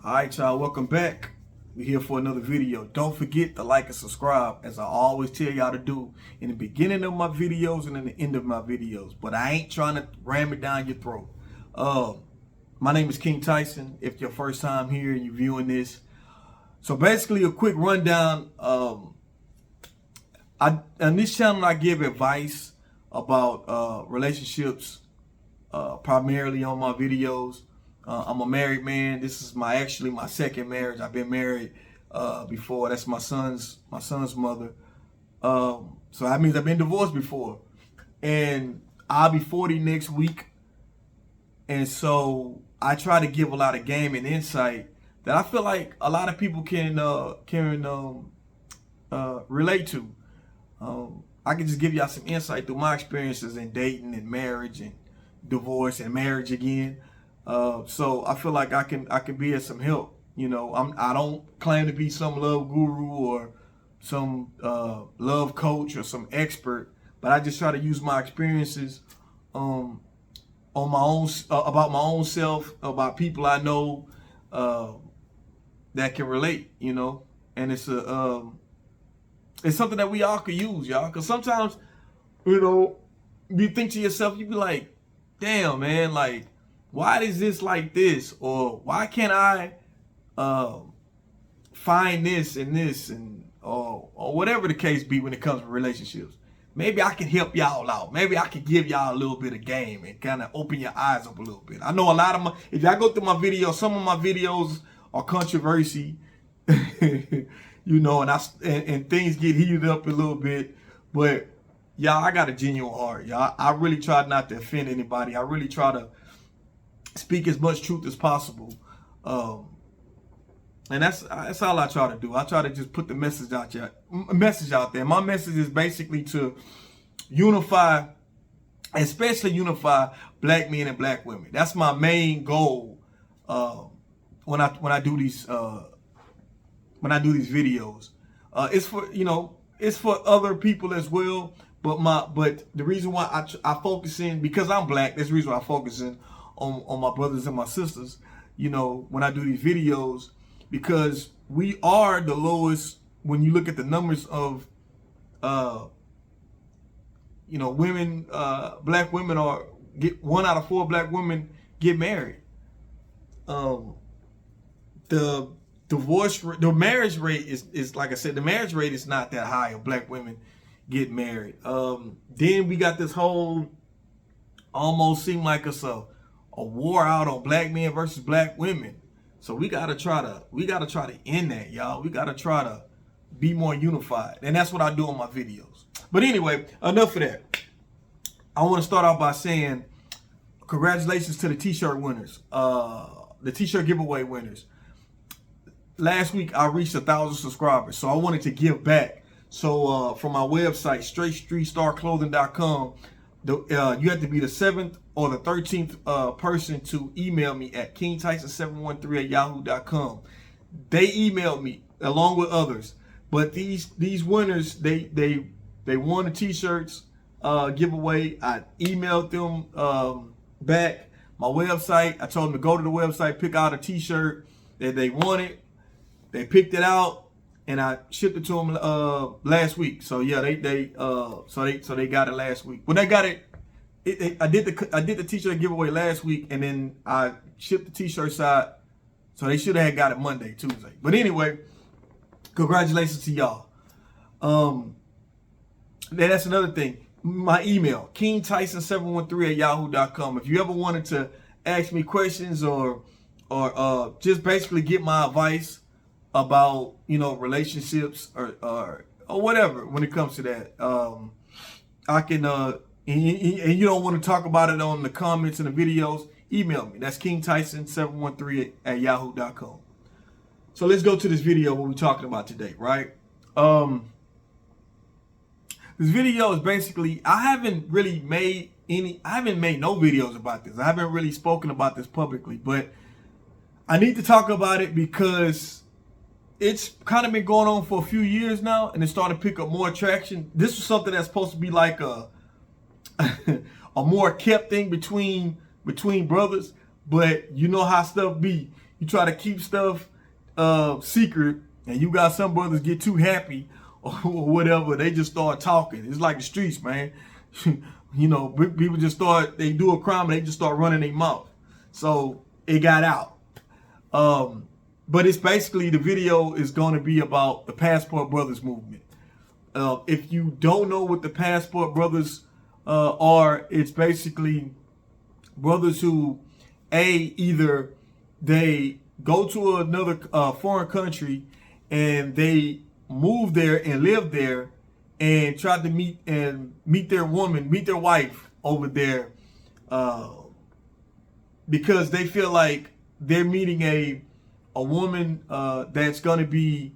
All right, y'all, welcome back. We're here for another video. Don't forget to like and subscribe, as I always tell y'all to do in the beginning of my videos and in the end of my videos. But I ain't trying to ram it down your throat. My name is King Tyson. If your first time here and you're viewing this, so basically a quick rundown. On this channel, I give advice about relationships, primarily on my videos. I'm a married man. This is actually my second marriage. I've been married before. That's my son's mother. So that means I've been divorced before, and I'll be 40 next week. And so I try to give a lot of game and insight that I feel like a lot of people can relate to. I can just give y'all some insight through my experiences in dating and marriage and divorce and marriage again. So I feel like I can be of some help. You know, I don't claim to be some love guru or some love coach or some expert, but I just try to use my experiences on my own about my own self, about people I know that can relate. You know, and it's something that we all could use, y'all. Because sometimes, you know, you think to yourself, you be like, damn, man, like, why is this like this? Or why can't I find this and this and or whatever the case be when it comes to relationships? Maybe I can help y'all out. Maybe I can give y'all a little bit of game and kind of open your eyes up a little bit. I know a lot of if y'all go through my videos, some of my videos are controversy, you know, and things get heated up a little bit. But y'all, I got a genuine heart, y'all. I really try not to offend anybody. I really try to speak as much truth as possible, and that's all I try to do. I try to just put the message out there. My message is basically to unify, especially unify black men and black women. That's my main goal when I do these videos. It's for, you know, it's for other people as well. But the reason why I focus in, because I'm black, that's the reason why I focus in on my brothers and my sisters, you know, when I do these videos, because we are the lowest when you look at the numbers of, you know, women, black women get 1 out of 4 black women get married. The marriage rate is like I said, the marriage rate is not that high of black women get married. Then we got this whole, almost seem like it's a war out on black men versus black women. So we gotta try to end that, y'all. We gotta try to be more unified, and that's what I do on my videos. But anyway, enough of that. I want to start off by saying congratulations to the t-shirt winners, the t-shirt giveaway winners. Last week I reached 1,000 subscribers, so I wanted to give back. So from my website, straightstreetstarclothing.com, you have to be the 7th or the 13th person to email me at kingtyson713@yahoo.com. They emailed me along with others, but these winners, they won the t-shirts giveaway. I emailed them back my website. I told them to go to the website, pick out a t-shirt that they wanted. They picked it out, and I shipped it to them last week. So yeah, they got it last week. When they got it, I did the t-shirt giveaway last week, and then I shipped the t-shirts out. So they should have got it Monday, Tuesday. But anyway, congratulations to y'all. That's another thing. My email, kingtyson713@yahoo.com. If you ever wanted to ask me questions or just basically get my advice about, you know, relationships or whatever when it comes to that, I can and you don't want to talk about it on the comments and the videos, email me. That's kingtyson713@yahoo.com. So let's go to this video, what we're talking about today, right? This video is basically, I haven't made no videos about this. I haven't really spoken about this publicly, but I need to talk about it because it's kind of been going on for a few years now, and it's starting to pick up more traction. This was something that's supposed to be like a more kept thing between brothers, but you know how stuff be. you try to keep stuff secret, and you got some brothers get too happy or whatever, they just start talking. It's like the streets, man. You know, people just start, they do a crime and they just start running their mouth. So it got out. But it's basically, the video is going to be about the Passport Brothers movement. If you don't know what the Passport Brothers are, it's basically brothers who, either they go to another foreign country and they move there and live there and try to meet their wife over there, because they feel like they're meeting a woman that's going to be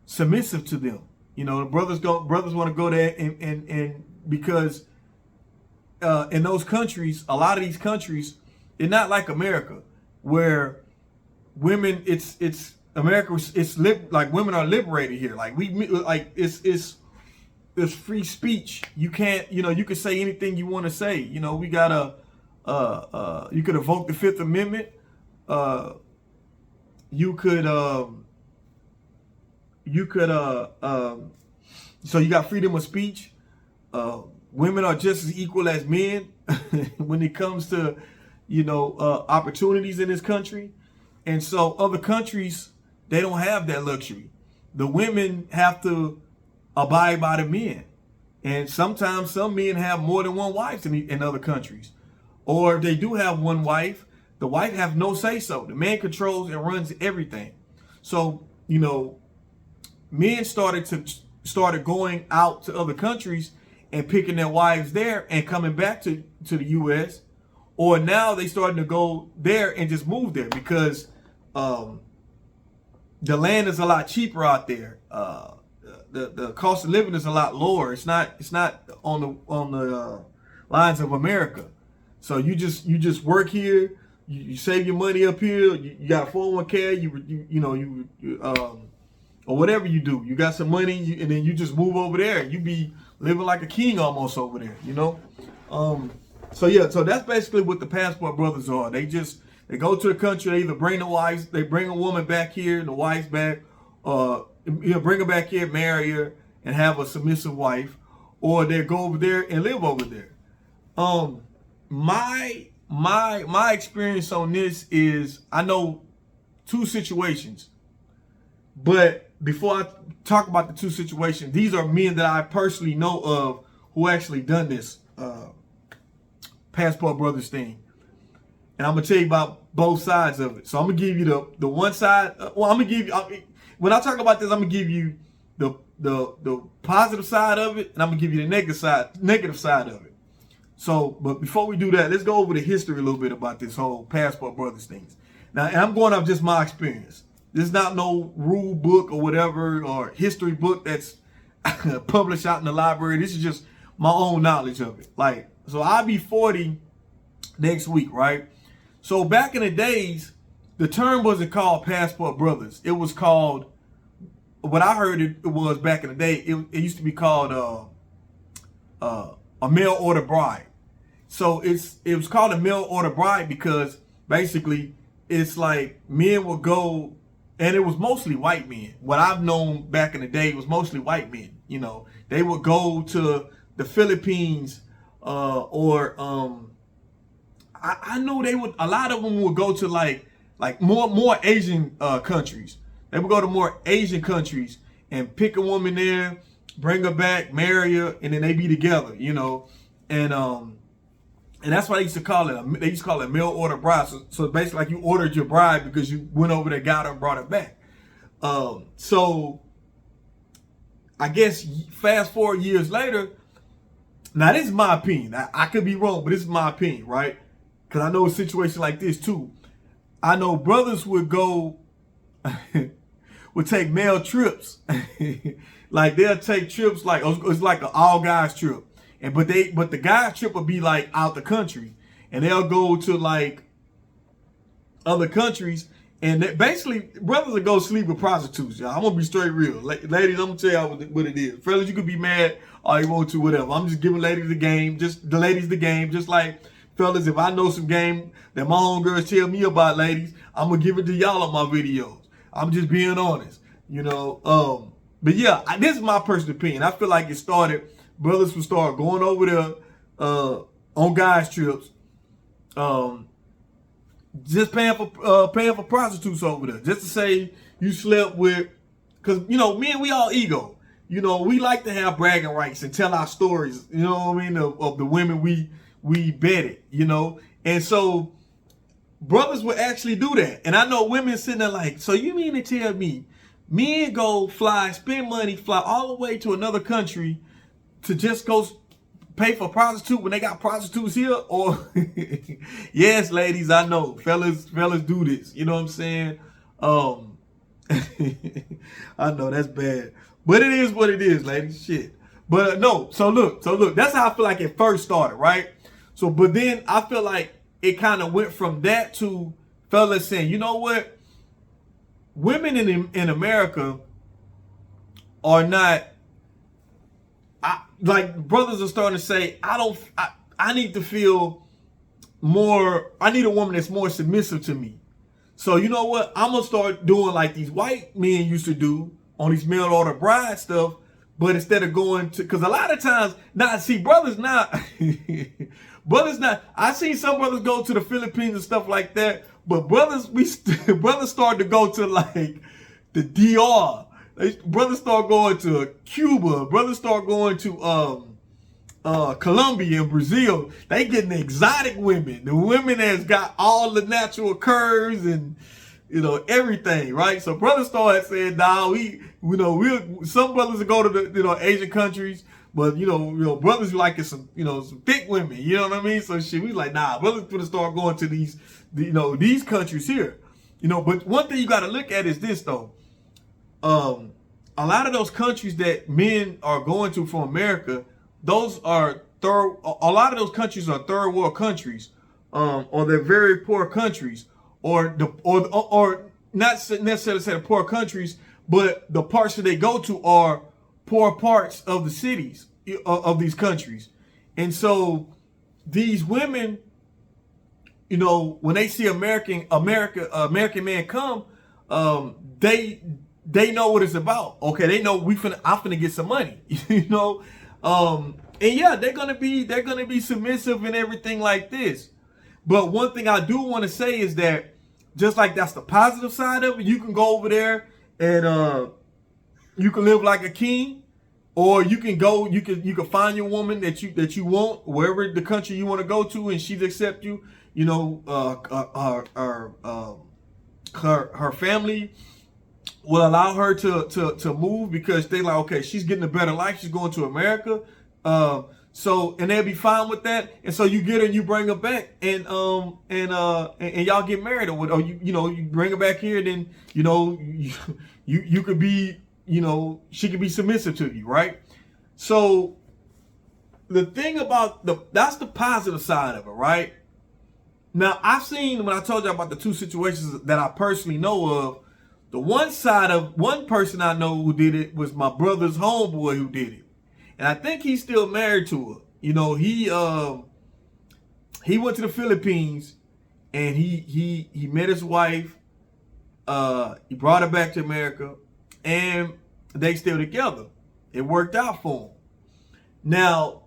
submissive to them. You know, the brothers want to go there and because in those countries, a lot of these countries, they're not like America, where women, it's America, like women are liberated here. Like it's free speech. You can't, you can say anything you want to say. You know, we got you could evoke the Fifth Amendment. You could so you got freedom of speech. Women are just as equal as men when it comes to, opportunities in this country. And so other countries, they don't have that luxury. The women have to abide by the men. And sometimes some men have more than one wife in other countries. Or if they do have one wife, the wife have no say so. The man controls and runs everything. So, men started going out to other countries and picking their wives there and coming back to the U.S. Or now they starting to go there and just move there because the land is a lot cheaper out there. The cost of living is a lot lower. It's not on the lines of America. So you just work here. You save your money up here. You got 401k. Or whatever you do. You got some money, and then you just move over there. You be living like a king almost over there. So that's basically what the Passport Brothers are. They go to the country. They either bring the wives, they bring a woman back here, and the wife's back. Bring her back here, marry her, and have a submissive wife, or they go over there and live over there. My experience on this is, I know two situations, but before I talk about the two situations, these are men that I personally know of who actually done this Passport Brothers thing, and I'm gonna tell you about both sides of it. So I'm gonna give you the one side. When I talk about this, I'm gonna give you the positive side of it, and I'm gonna give you the negative side of it. So, but before we do that, let's go over the history a little bit about this whole Passport Brothers things. Now, and I'm going off just my experience. This is not no rule book or whatever, or history book that's published out in the library. This is just my own knowledge of it. So I'll be 40 next week, right? So back in the days, the term wasn't called Passport Brothers. It was called, what I heard it was back in the day, it used to be called a mail order bride. So it was called a mail order bride because basically it's like men would go, and it was mostly white men. What I've known back in the day was mostly white men. They would go to the Philippines, or I know they would. A lot of them would go to like more Asian countries. They would go to more Asian countries and pick a woman there, bring her back, marry her, and then they be together. And that's why they used to call it. They used to call it mail order bride. So basically, like, you ordered your bride because you went over there, got her, and brought her back. So I guess fast forward years later. Now, this is my opinion. I could be wrong, but this is my opinion, right? Because I know a situation like this too. I know brothers would go, would take male trips. Like, they'll take trips, like it's like an all guys trip. But the guys trip would be like out the country, and they'll go to like other countries, and basically brothers would go sleep with prostitutes. Y'all, I'm gonna be straight real, ladies. I'm gonna tell y'all what it is. Fellas, you could be mad all you want to, whatever. I'm just giving ladies the game, just like fellas, if I know some game that my homegirls tell me about, ladies, I'm gonna give it to y'all on my videos. I'm just being honest, you know. But yeah, this is my personal opinion. I feel like it started, brothers would start going over there on guys trips, just paying for prostitutes over there, just to say you slept with, because you know, men, we all ego. You know, we like to have bragging rights and tell our stories, you know what I mean, of the women we bedded, you know. And so brothers would actually do that. And I know women sitting there like, so you mean to tell me men go fly, spend money, fly all the way to another country to just go pay for a prostitute when they got prostitutes here? Or yes, ladies, I know fellas do this, you know what I'm saying? I know that's bad, but it is what it is, ladies. Shit. But no, so look, that's how I feel like it first started, right? So, but then I feel like it kind of went from that to fellas saying, you know what? Women in America are not, like brothers are starting to say, I need to feel more, I need a woman that's more submissive to me. So you know what? I'm going to start doing like these white men used to do on these mail order bride stuff. But instead of going to, because a lot of times, brothers not, I seen some brothers go to the Philippines and stuff like that. But brothers started to go to like the DR. Brothers start going to Cuba. Brothers start going to Colombia and Brazil. They getting the exotic women, the women that's got all the natural curves and, you know, everything, right? So brothers started saying, nah, some brothers will go to the, you know, Asian countries, but you know, brothers like it some thick women, you know what I mean? So shit, we like, nah, brothers gonna start going to these countries here, you know. But one thing you got to look at is this though. A lot of those countries that men are going to from America, those are a lot of those countries are third world countries, or they're very poor countries, or not necessarily say the poor countries, but the parts that they go to are poor parts of the cities of these countries. And so these women, you know, when they see American man come, they know what it's about. Okay, they know I'm finna get some money, you know. And yeah, they're gonna be submissive and everything like this. But one thing I do want to say is that just like that's the positive side of it, you can go over there and you can live like a king, or you can find your woman that you want wherever the country you want to go to, and she's accept you. You know, her family will allow her to move because they like, okay, she's getting a better life. She's going to America. So, and they'll be fine with that. And so you get her and you bring her back and y'all get married, or you bring her back here, then, you know, you could be, you know, she could be submissive to you, right? So the thing about that's the positive side of it, right? Now, I've seen, when I told you about the two situations that I personally know of, the one person I know who did it was my brother's homeboy who did it. And I think he's still married to her. You know, he went to the Philippines and he met his wife. He brought her back to America and they still together. It worked out for him. Now,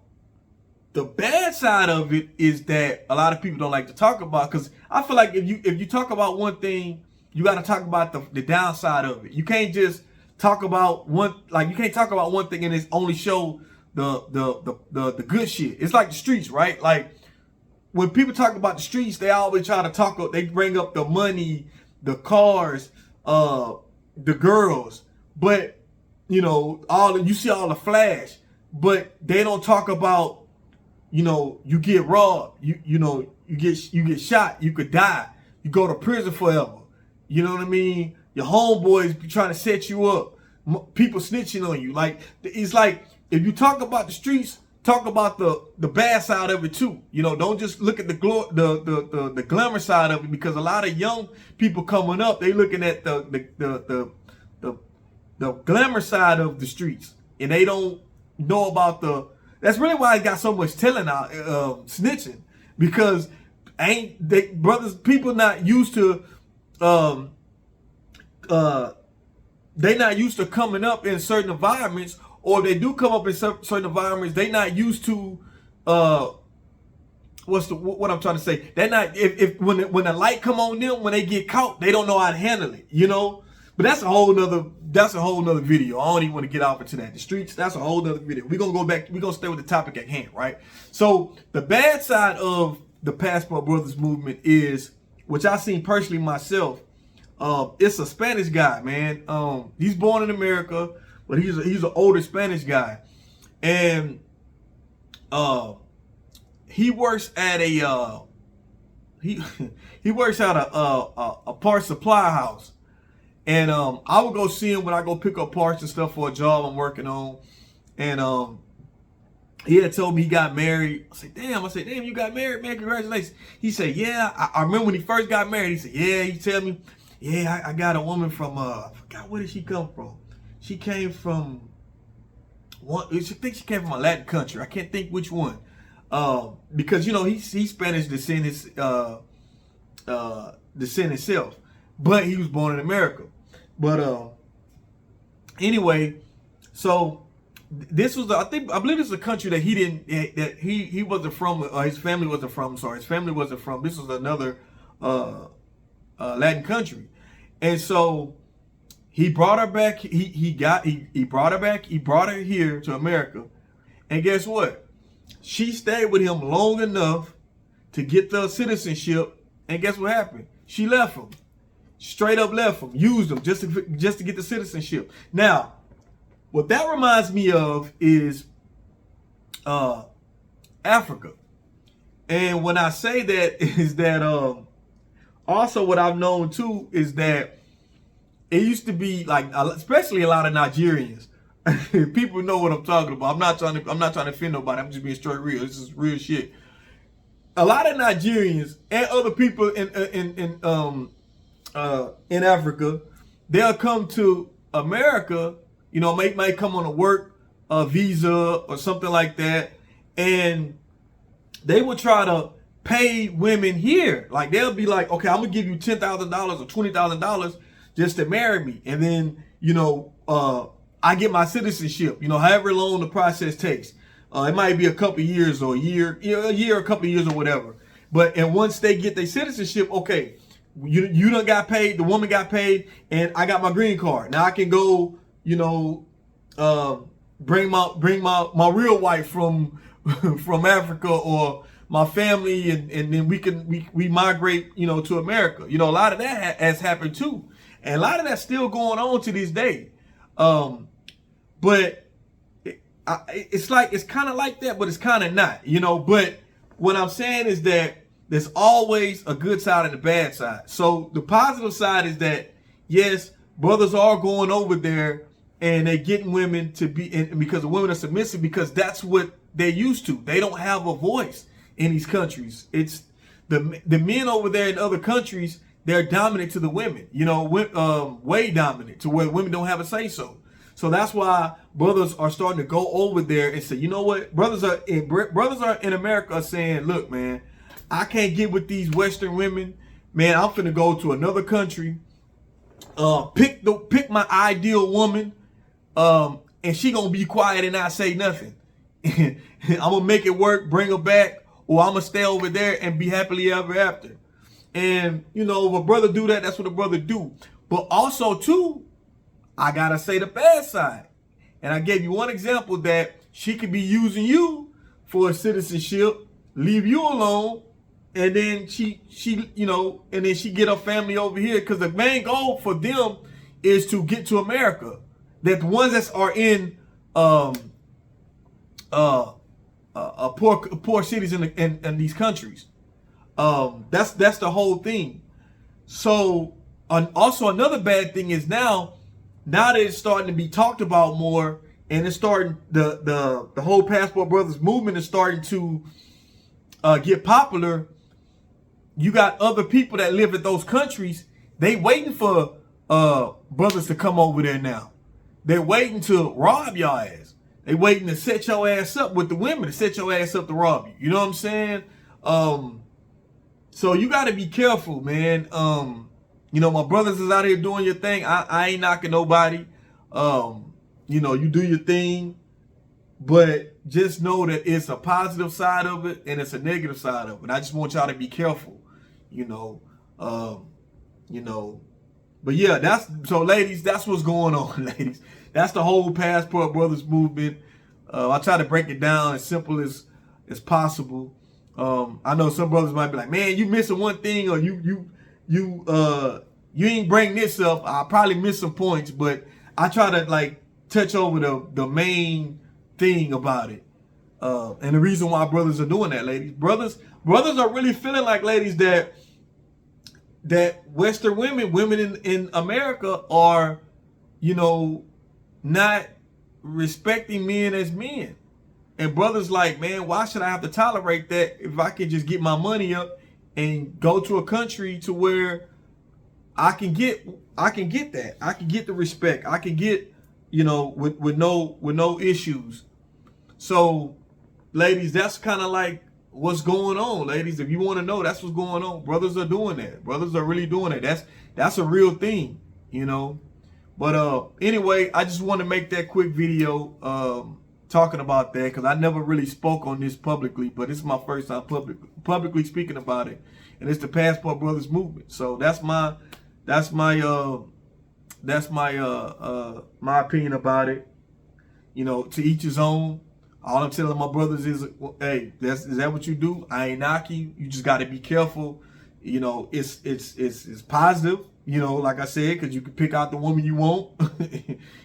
the bad side of it is that a lot of people don't like to talk about, because I feel like if you talk about one thing, you got to talk about the downside of it. You can't just talk about one thing and it's only show the good shit. It's like the streets, right? Like when people talk about the streets, they always try to they bring up the money, the cars, the girls, but you know, you see all the flash, but they don't talk about, you know, you get robbed, you get shot, you could die, you go to prison forever. You know what I mean? Your homeboys trying to set you up. People snitching on you. Like, it's like, if you talk about the streets, talk about the bad side of it too. You know, don't just look at the glamour side of it, because a lot of young people coming up, they looking at the glamour side of the streets, and they don't know about that's really why it got so much telling out, snitching, because people not used to they not used to coming up in certain environments, or if they do come up in certain environments, they not used to what I'm trying to say. They're not, if when the light come on them, when they get caught, they don't know how to handle it, you know. But that's a whole nother video. I don't even want to get off into that. The streets, that's a whole nother video. We're gonna go back, we're gonna stay with the topic at hand, right? So the bad side of the Passport Brothers movement is, which I seen personally myself, it's a Spanish guy, man. He's born in America, but he's an older Spanish guy. And he works at a he works at a parts supply house, and I would go see him when I go pick up parts and stuff for a job I'm working on. And he had told me he got married. I said, damn, you got married, man, congratulations. He said, yeah. I remember when he first got married, he said, yeah. He tell me, yeah, I got a woman from I forgot, where did she come from? She came from I think she came from a Latin country. I can't think which one. Because, you know, he's Spanish descent himself, but he was born in America. But anyway, so this was I believe this is a country that he wasn't from. His family wasn't from. Sorry, his family wasn't from. This was another Latin country, and so he brought her back. He brought her back. He brought her here to America, and guess what? She stayed with him long enough to get the citizenship, and guess what happened? She left him. Straight up left him. Used him just to get the citizenship. Now, what that reminds me of is Africa. And when I say that, is that also what I've known too is that it used to be like, especially a lot of Nigerians. People know what I'm talking about. I'm not trying to offend nobody. I'm just being straight real. This is real shit. A lot of Nigerians and other people in Africa, they'll come to America, you know, might come on a work visa or something like that, and they will try to pay women here. Like, they'll be like, okay, I'm gonna give you $10,000 or $20,000 just to marry me, and then, you know, I get my citizenship, you know, however long the process takes. It might be a couple of years or a year, a couple of years or whatever. And once they get their citizenship, okay, you done got paid, the woman got paid, and I got my green card. Now I can go, you know, bring my real wife from from Africa, or my family, and then we migrate, you know, to America. You know, a lot of that has happened too, and a lot of that's still going on to this day. But it's kind of like that, but it's kind of not, you know. But what I'm saying is that there's always a good side and a bad side. So the positive side is that, yes, brothers are going over there and they're getting women to be, and because the women are submissive, because that's what they're used to. They don't have a voice in these countries. It's the men over there in other countries, they're dominant to the women, you know, way dominant to where women don't have a say so. So that's why brothers are starting to go over there and say, you know what, brothers are in America are saying, look, man, I can't get with these Western women, man. I'm finna go to another country, pick my ideal woman, and she gonna be quiet and not say nothing. I'm gonna make it work, bring her back, or I'm gonna stay over there and be happily ever after. And, you know, if a brother do that, that's what a brother do. But also, too, I gotta say the bad side. And I gave you one example that she could be using you for a citizenship, leave you alone, and then she you know, and then she get her family over here, because the main goal for them is to get to America. That the ones that are in poor cities in these countries. That's the whole thing. So also another bad thing is now that it's starting to be talked about more, and it's starting, the whole Passport Brothers movement is starting to get popular. You got other people that live in those countries. They waiting for brothers to come over there now. They're waiting to rob your ass. They waiting to set your ass up with the women, to set your ass up to rob you. You know what I'm saying? So you got to be careful, man. You know, my brothers is out here doing your thing. I ain't knocking nobody. You know, you do your thing, but just know that it's a positive side of it and it's a negative side of it. I just want y'all to be careful, you know. But yeah, that's so, ladies. That's what's going on, ladies. That's the whole Passport Brothers movement. I try to break it down as simple as possible. I know some brothers might be like, man, you missing one thing, or you ain't bring this up. I probably missed some points, but I try to like touch over the main thing about it. And the reason why brothers are doing that, ladies. Brothers are really feeling like, ladies, that Western women in America are, you know, not respecting men as men. And brothers like, man, why should I have to tolerate that if I can just get my money up and go to a country to where I can get that. I can get the respect. I can get, you know, with no issues. So, ladies, that's kind of like what's going on, ladies. If you want to know, that's what's going on. Brothers are doing that. Brothers are really doing it. That's a real thing, you know. But anyway, I just want to make that quick video talking about that, because I never really spoke on this publicly, but it's my first time publicly speaking about it, and it's the Passport Brothers movement. So that's my opinion about it. You know, to each his own. All I'm telling my brothers is, hey, is that what you do? I ain't knocking you. You just got to be careful. You know, it's positive. You know, like I said, because you can pick out the woman you want.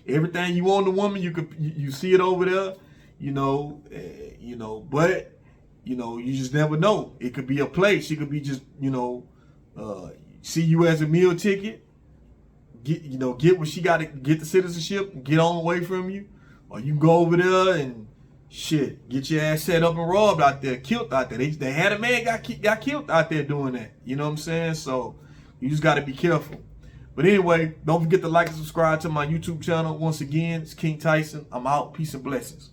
Everything you want in a woman, you see it over there. You know, but you know, you just never know. It could be a place. She could be just, you know, see you as a meal ticket. Get what she got to get, the citizenship, and get on away from you, or you go over there and shit, get your ass set up and robbed out there, killed out there. They had a man got killed out there doing that. You know what I'm saying? So you just got to be careful. But anyway, don't forget to like and subscribe to my YouTube channel. Once again, it's King Tyson. I'm out. Peace and blessings.